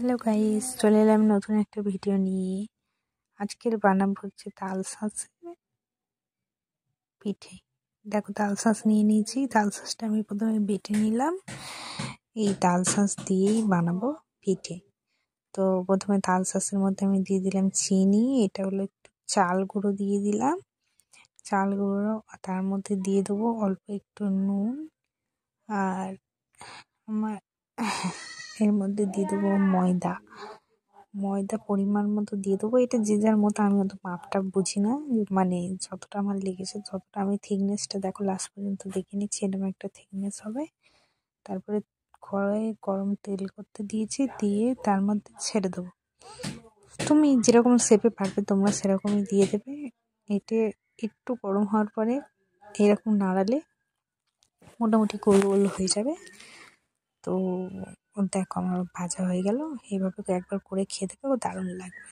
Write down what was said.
Hello guys, চলে এলাম নতুন একটা ভিডিও নিয়ে। আজকের বানাবো হচ্ছে তাল শাঁসের পিঠে। দেখো, তাল শাঁস নিয়ে নিয়েছি। তাল শাঁসটা আমি প্রথমে বেটে নিলাম। এই তাল শাঁস দিয়েই বানাবো পিঠে। তো প্রথমে তাল শাঁসের মধ্যে আমি দিয়ে দিলাম চিনি। এটা হলো একটু চাল গুঁড়ো দিয়ে দিলাম। চাল গুঁড়ো তার মধ্যে দিয়ে দেবো অল্প একটু নুন, আর আমার এর মধ্যে দিয়ে দেবো ময়দা পরিমাণ মতো দিয়ে দেবো। এটা যে যার মতো, আমি অত মাপটা বুঝি না, মানে যতটা আমার লেগেছে যতটা। আমি থিকনেসটা দেখো লাস্ট পর্যন্ত দেখে নিচ্ছি, এরকম একটা থিকনেস হবে। তারপরে কড়াইয়ে গরম তেল করতে দিয়েছি, দিয়ে তার মধ্যে ছেড়ে দেবো। তুমি যেরকম শেপে পারবে তোমরা সেরকমই দিয়ে দেবে। এটা একটু গরম হওয়ার পরে এরকম নাড়ালে মোটামুটি গোল গোল হয়ে যাবে। তো দেখো আমার ভাজা হয়ে গেল। এইভাবে একবার করে খেয়ে দেখো, দারুণ লাগবে।